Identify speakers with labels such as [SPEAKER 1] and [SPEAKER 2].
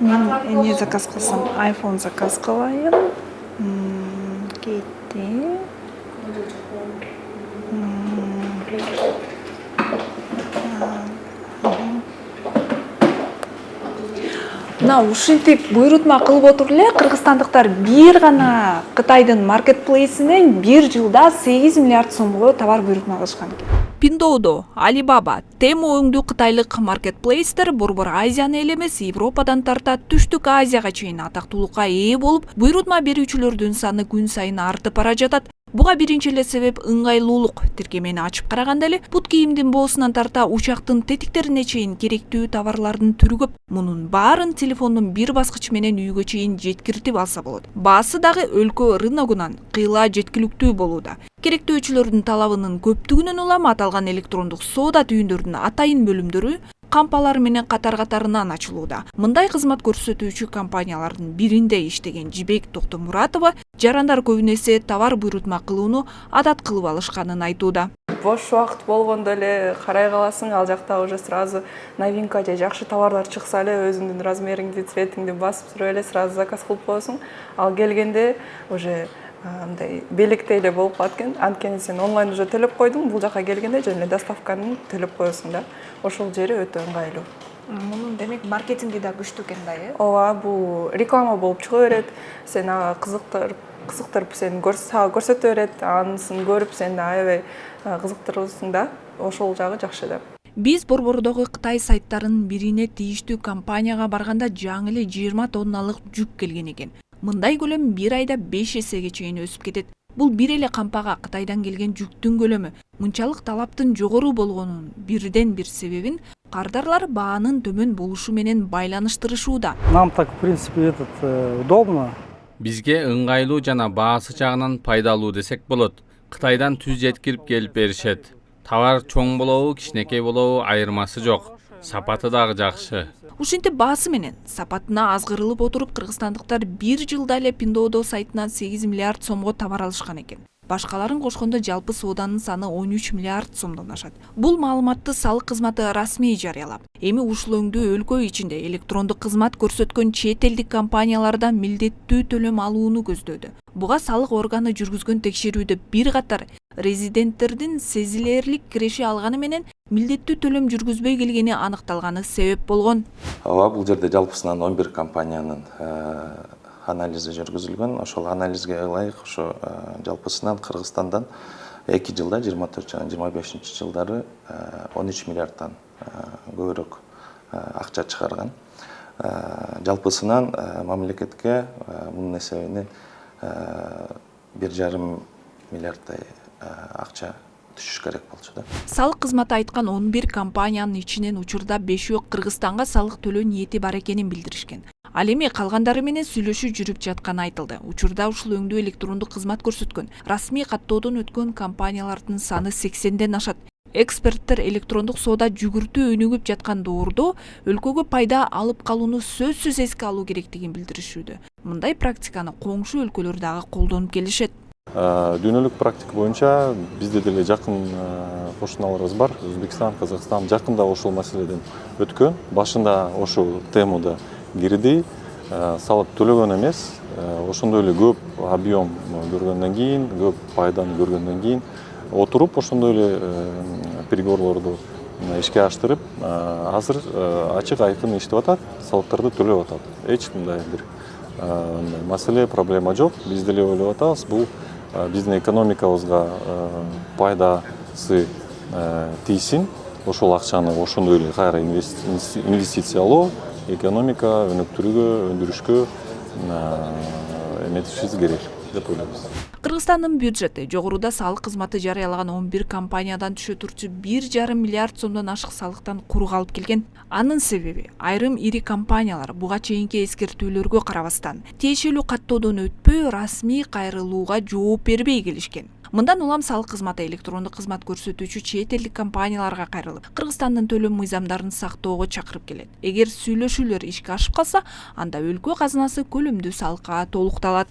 [SPEAKER 1] Мен не заказ кылсам, iPhone заказ кылайын. Кетти. Мына ушинтип буйрутма кылып отур эле кыргызстандыктар бир гана Кытайдын маркетплейсинен бир жылда 8 миллиард сомго товар буйрутма кылышкан экен. Pinduoduo, Alibaba, Temu өңдүү кытайлык маркетплейстер Борбор Азияны эле эмес, Европадан тарта Түштүк Азияга чейин атактуулукка ээ болуп, буйрутма берүүчүлөрдүн саны күн сайын артып бара жатат. Буга биринчи эле себеп ыңгайлуулук. Тиркемени ачып караганда эле бут кийимдин боосунан тарта учактын тетиктерине чейин керектүү товарлардын түрү көп. Мунун баарын телефондун бир баскычы менен үйгө чейин жеткиртип алса болот. Баасы дагы өлкө рыногунан кыйла жеткиликтүү болууда. Керектөөчүлөрдүн талабынын көптүгүнөн улам аталган электрондук соода түйүндөрүнүн атайын бөлүмдөрү кампалар менен катар-катарынан ачылууда. Мындай кызмат көрсөтүүчү компаниялардын биринде иштеген Жибек Токтомуратова жарандар көбүн эсе товар буйрутма кылууну адат кылып алышканын айтууда.
[SPEAKER 2] Бош убакыт болгондо эле карай каласың, ал жакта уже сразу новинка же жакшы товарлар чыкса эле өзүңдүн размериңди, цветиңди басып туруп эле сразу заказ кылып коесуң. Ал келгенде уже андай белектей эле болуп калат экен. Анткени сен онлайн уже төлөп койдуң, бул жака келгенде жөн эле доставканы төлөп коесуң да. Ошол жери өтө ыңгайлуу.
[SPEAKER 1] Мунун демек маркетинги да күчтүү экен да, э?
[SPEAKER 2] Ооба, бул реклама болуп чыга берет. Сен ага кызыктырып сени көрсөтө берет. Анысын көрүп сен аябай кызыктырылсың да. Ошол жагы жакшы да.
[SPEAKER 1] Биз Борбордогу Кытай сайттарынын бирине тийиштүү компанияга барганда жаңы эле 20 тонналык жүк келген экен. Мындай көлөм бир айда 5 эсеге чейин өсүп кетет. Бул бир эле кампага Кытайдан келген жүктүн көлөмү. Мынчалык талаптын жогору болгонунун бирден бир себебин кардарлар баанын төмөн болушу менен байланыштырышууда.
[SPEAKER 3] Нам так, в принципе, удобно.
[SPEAKER 4] Бизге ыңгайлуу жана баасы жагынан пайдалуу десек болот. Кытайдан түз жеткирип келип беришет. Товар чоң болобу, кичинекей болобу айырмасы жок. Сапаты дагы жакшы.
[SPEAKER 1] Ушинтип баасы менен сапатына азгырылып отуруп кыргызстандыктар бир жылда эле Pinduoduo сайтынан 8 миллиард сомго товар алышкан экен. Башкаларын кошкондо жалпы сооданын саны 13 миллиард сомдон ашат. Бул маалыматты салык кызматы расмий жарыялап. Эми ушул өңдүү өлкө ичинде электрондук кызмат көрсөткөн чет элдик компаниялардан милдеттүү төлөм алууну көздөөдү. Буга салык органы жүргүзгөн текшерүүдө бир катар резиденттердин сезилерлик киреше алганы менен милдеттүү төлөм жүргүзбөй келгени аныкталганы себеп болгон.
[SPEAKER 5] Ооба, бул жерде жалпысынан 11 компаниянын анализи жүргүзүлгөн. Ошол анализге ылайык ошо жалпысынан Кыргызстандан 2 жылда 24 жана 25 жылдары 13 миллиардтан көбүрөөк акча чыгарган. Жалпысынан мамлекетке мунун эсебинен 1,5 миллиарддай акча түшүш керек болчу да.
[SPEAKER 1] Салык кызматы айткан 11 компаниянын ичинен учурда 5-өө Кыргызстанга салык төлөө ниети бар экенин билдиришкен. Ал эми калгандары менен сүйлөшүү жүрүп жатканы айтылды. Учурда ушул өңдүү электрондук кызмат көрсөткөн, расмий каттоодон өткөн компаниялардын саны 80ден ашат. Эксперттер электрондук соода жүгүртүү өнүгүп жаткан доордо өлкөгө пайда алып калууну сөзсүз эске алуу керектигин билдиришүүдө. Мындай практиканы коңшу өлкөлөр дагы колдонуп келишет.
[SPEAKER 6] Дүйнөлүк практика боюнча бизде деле жакын кошуналарыбыз бар. Өзбекстан, Казакстан жакында ошол маселеден өткөн. Башында ошол темада кирди, салык төлөгөн эмес. Ошондой эле көп объем көргөндөн кийин, көп пайданы көргөндөн кийин отуруп ошондой эле переговорлорду ишке аштырып, азыр ачык айкын иштеп атат, салыктарды төлөп атат. Эч кандай бир маселе, проблема жок. Биз деле ойлоп атабыз, бул биздин экономикабызга пайдасы тийсин. Ошол акчаны ошондой эле кайра инвестициялоо, экономика өнүктүрүүгө, өндүрүшкө эметишибиз керек деп ойлойбуз.
[SPEAKER 1] Кыргызстандын бюджети жогоруда салык кызматы жарыялаган 11 компаниядан түшө турчу 1,5 миллиард сомдон ашык салыктан кур калып келген. Анын себеби айрым ири компаниялар буга чейинки эскертүүлөргө карабастан тиешелүү каттоодон өтпөй расмий кайрылууга жооп бербей келишкен. Мындан улам салык кызматы электрондук кызмат көрсөтүүчү чет элдик компанияларга кайрылып, Кыргызстандын төлөм мыйзамдарын сактоого чакырып келет. Эгер сүйлөшүүлөр ишке ашып калса, анда өлкө казынасы көлөмдүү салыкка толукталат.